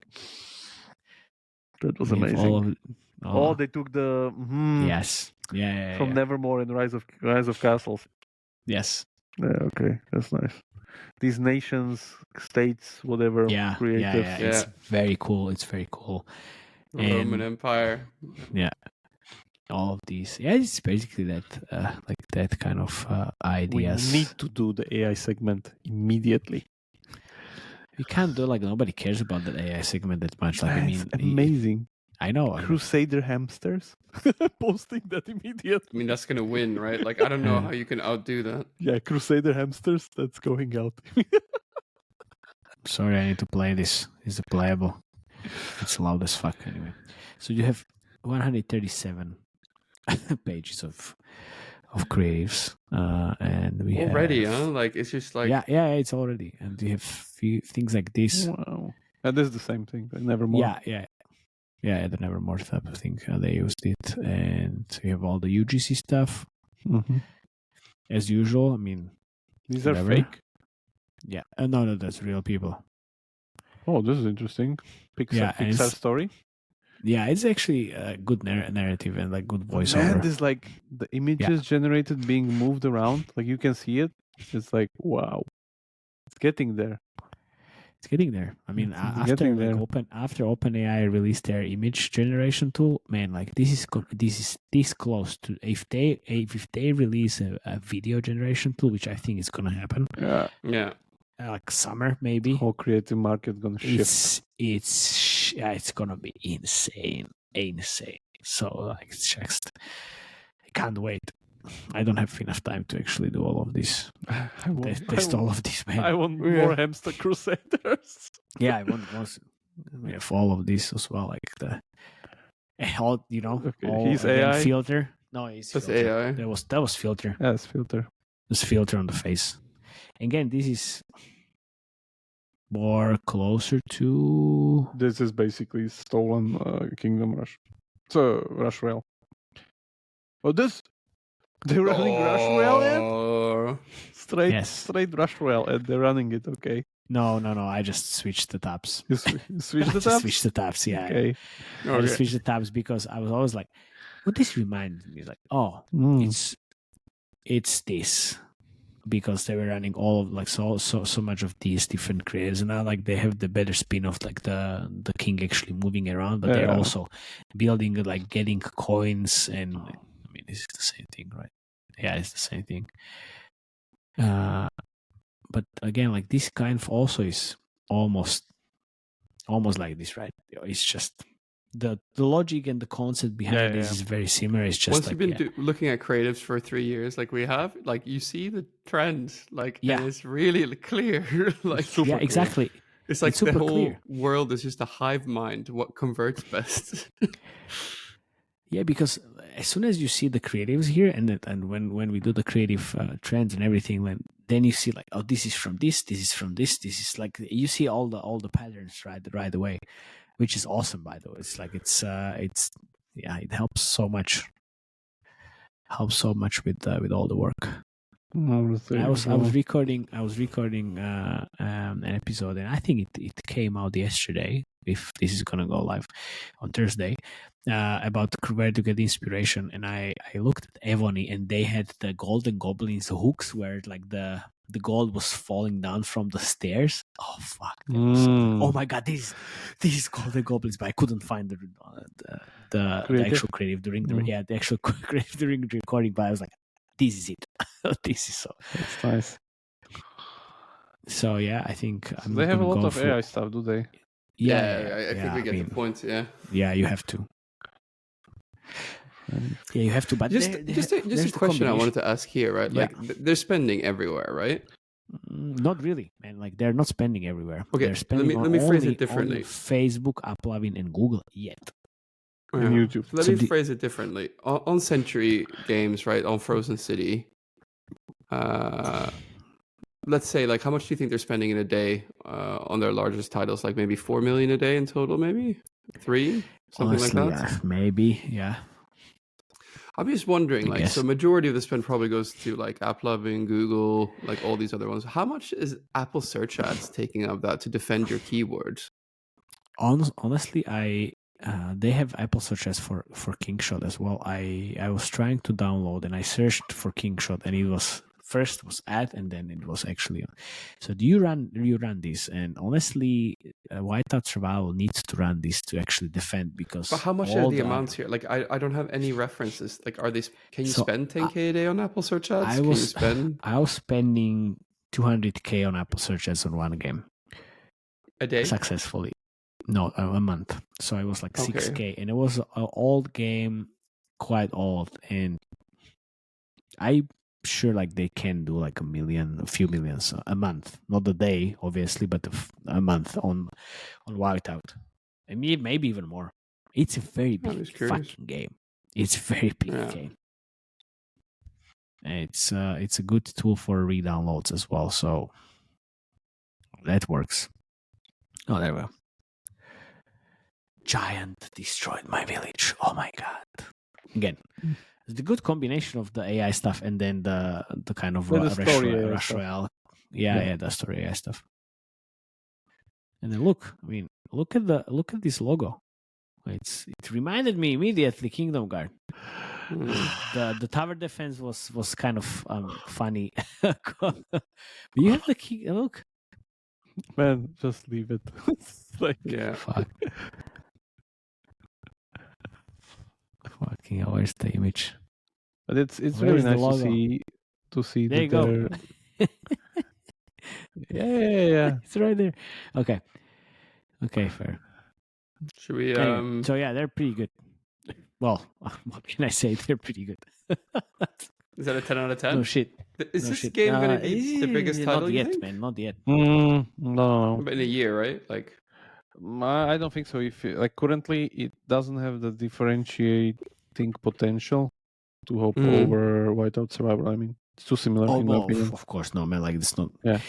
That was if amazing. all of, Oh, they took the yes, yeah, from Nevermore and Rise of Castles. yes, Yeah, okay, that's nice. These nations, states, whatever, yeah, creative. yeah. It's very cool. It's very cool. Roman And- Empire. All of these, it's basically that, like that kind of We ideas. need to do the AI segment immediately. We can't do like nobody cares about that AI segment that much. Like I mean, That's amazing. I know. Crusader hamsters. Posting that I immediately. mean, that's gonna win, right? Like, I don't know how you can outdo that. Yeah, Crusader hamsters. That's going out. Sorry, I need to play this. Is it playable? It's loud as fuck anyway. So you have 137 pages of creatives, and we Already, have, huh? Like, it's just like yeah, it's already, and you have few things like this. Wow. And this is the same thing. Nevermore. Yeah, the Nevermore type of thing. They used it, and we have all the UGC stuff Mm-hmm. as usual. I mean, These are whatever. fake. yeah, no, that's real people. Oh, this is interesting. Yeah, and Pixar it's- story. Yeah, it's actually a good narrative and like good Man, voiceover. this like the images generated being moved around. Like you can see it. It's like wow. It's getting there. It's getting there. I mean, It's after getting like, there. after OpenAI released their image generation tool, man, like this is this close to if they release a video generation tool, which I think is gonna happen, Yeah. yeah. like summer maybe. Whole creative market gonna shift. It's gonna be insane. So like it's just I can't wait. I don't have enough time to actually do all of this. Test all of this, man. I want more hamster crusaders. Yeah, I want we have all of this as well, like the all Okay, all he's again, AI? filter. No, he's That's filter. AI. That was filter. Yes, filter. There's filter on the face. Again, this is more closer to This is basically stolen Kingdom Rush. So Rush Rail. Oh, they're running Rush Rail in? Oh, Straight Yes. Rush Rail, and they're running it. Okay, no. I just switched the tabs. you switch I the just tabs. switched the tabs. Yeah, Okay. I just okay. switched the tabs because I was always like, what this reminds me is like, oh, Mm. it's this because they were running all of like so much of these different creators, and now like they have the better spin of like the king actually moving around, but they're Yeah. also building like getting coins, and I mean this is the same thing, right? Yeah, it's the same thing. But again, like this kind of also is almost like this, right? It's just the logic and the concept behind this is very similar. It's just once like, you've been looking at creatives for 3 years, like we have, like you see the trend, like and it's really clear. Like yeah, exactly. It's like it's the super whole clear. world is just a hive mind. What converts best? Yeah, because as soon as you see the creatives here, and when we do the creative trends and everything, then you see like, oh, this is from this is from this is like, you see all the patterns right away, which is awesome. By the way, it's like it's yeah, it helps so much with all the work. I was recording an episode, and I think it came out yesterday, if this is gonna go live on Thursday, about where to get inspiration. And I looked at Ebony, and they had the Golden Goblins hooks where like the gold was falling down from the stairs. Oh fuck! Oh my god, this is Golden Goblins, but I couldn't find the actual creative during the actual creative during the recording. But I was like, this is it. This is so. That's nice. So yeah, I think So they have a lot of AI stuff, do they? Yeah, I think we get the point. Yeah. Yeah, you have to. Yeah, you have to. But just a question I wanted to ask here, right? Like they're spending everywhere, right? Not really, man. Like they're not spending everywhere. Okay, they're spending let me phrase it differently. On Facebook, AppLovin, and Google yet. And YouTube. So let me phrase it differently. On Sentry games, right? On Frozen City, let's say, like, how much do you think they're spending in a day on their largest titles? Like maybe 4 million a day in total, maybe 3, something honestly, like that. Maybe, yeah. I'm just wondering, like, so majority of the spend probably goes to like AppLovin, Google, like all these other ones. How much is Apple search ads taking of that to defend your keywords? Honestly, they have Apple search ads for Kingshot as well. I was trying to download, and I searched for Kingshot, and it was first was ad, and then it was actually on. So do you run this? And honestly, Whiteout Survival needs to run this to actually defend, because. But how much are the amounts here? Like I don't have any references. Like, are they? Can you spend 10K a day on Apple search ads? I was spending 200K on Apple search ads on one game a day successfully. No, a month. So I was like 6K, and it was an old game, quite old, and I'm sure like they can do like a few millions a month, not a day, obviously, but a month on Whiteout. I mean, maybe even more. It's a very big fucking game. It's a very big game. And it's a good tool for re-downloads as well. So that works. Oh, there we go. Giant destroyed my village. Oh my god! Again, the good combination of the AI stuff and then the kind of Rush Royale. Yeah, the story AI stuff. And then look at this logo. It reminded me immediately Kingdom Guard. The tower defense was kind of funny. But you have the key. Look, man, just leave it. It's like, fuck. Fucking hell, where's the image? But it's really nice to see. There you go. Yeah. It's right there. Okay, fair. Should we? Anyway, so yeah, they're pretty good. Well, what can I say? They're pretty good. Is that a 10 out of 10? No shit. Is this game going to be the biggest title? Not you yet, think? man. Not yet. No. But in a year, right? Like, I don't think so. If like currently, it doesn't have the differentiating potential to hope over Whiteout Survival. I mean, it's too similar in my opinion. Of course, no, man. Like it's not. Yeah.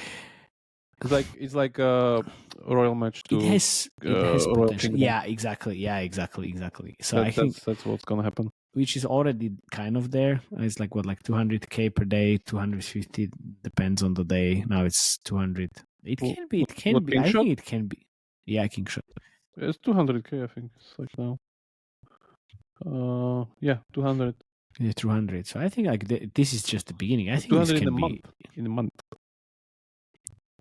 It's like a royal match to it has Royal potential. Kingdom. Yeah, exactly. So I think that's what's gonna happen. Which is already kind of there. It's like 200K per day, 250 depends on the day. Now it's 200. It can be. I think it can be. Yeah, Kingshot. It's 200K. I think it's like now. 200. Yeah, 200. So I think like this is just the beginning. I think 200 this can in a month.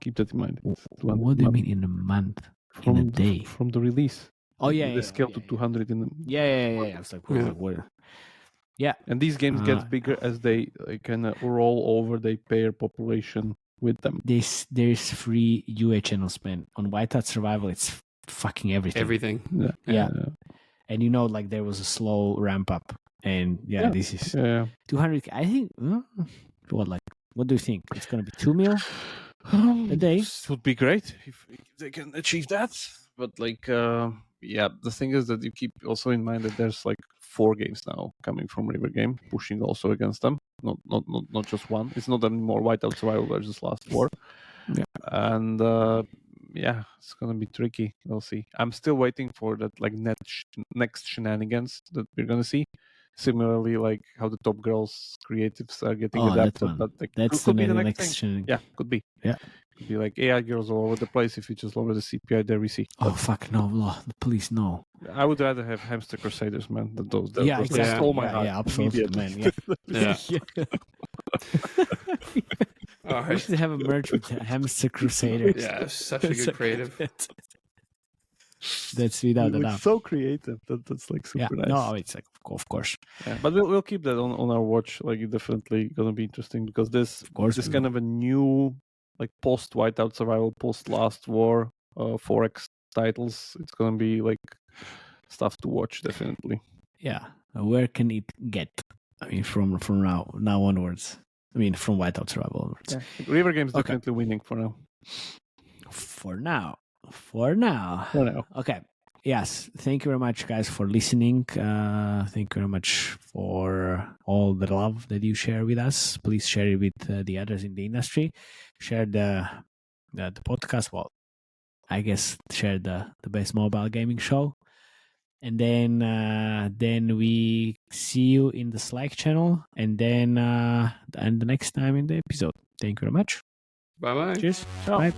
Keep that in mind. What do you mean in a month? In a day? From the release. Oh yeah, they scale to 200 in the. Yeah. I was like, what? Yeah. And these games get bigger as they kind of roll over their pair population with them. There's free UA channel spend on Whiteout Survival. It's fucking everything. Everything. Yeah. and like there was a slow ramp up, and this is 200. I think what do you think? It's gonna be 2 mil a day. It would be great if they can achieve that. But the thing is that you keep also in mind that there's 4 games now coming from River Game, pushing also against them. Not just one. It's not anymore Whiteout Survival versus Last War. Yeah. And it's gonna be tricky. We'll see. I'm still waiting for that next shenanigans that we're gonna see. Similarly, like how the Top Girls creatives are getting adapted, but that's could be the next thing. shenanigans. Yeah, could be. Yeah. Could be like AI girls all over the place if you just lower the CPI. There we see. Oh fuck no! Please no. I would rather have Hamster Crusaders, man. Those exactly. stole my heart. Yeah, absolutely, man. Yeah. We should have a merge with Hamster Crusaders. Yeah, such a good creative. That's without a doubt. So creative. That's super nice. No, it's of course. Yeah, but we'll keep that on our watch. It's definitely gonna be interesting because this kind of a new post Whiteout Survival, post Last War 4X titles. It's gonna be stuff to watch definitely. Yeah, where can it get? I mean, from now onwards. I mean, from Whiteout Survival onwards. Yeah. River Game's definitely winning for now. For now. Okay. Yes. Thank you very much, guys, for listening. Thank you very much for all the love that you share with us. Please share it with the others in the industry. Share the podcast. Well, I guess share the best mobile gaming show. And then we see you in the Slack channel, and then the next time in the episode. Thank you very much. Bye-bye. Cheers. Ciao. Bye.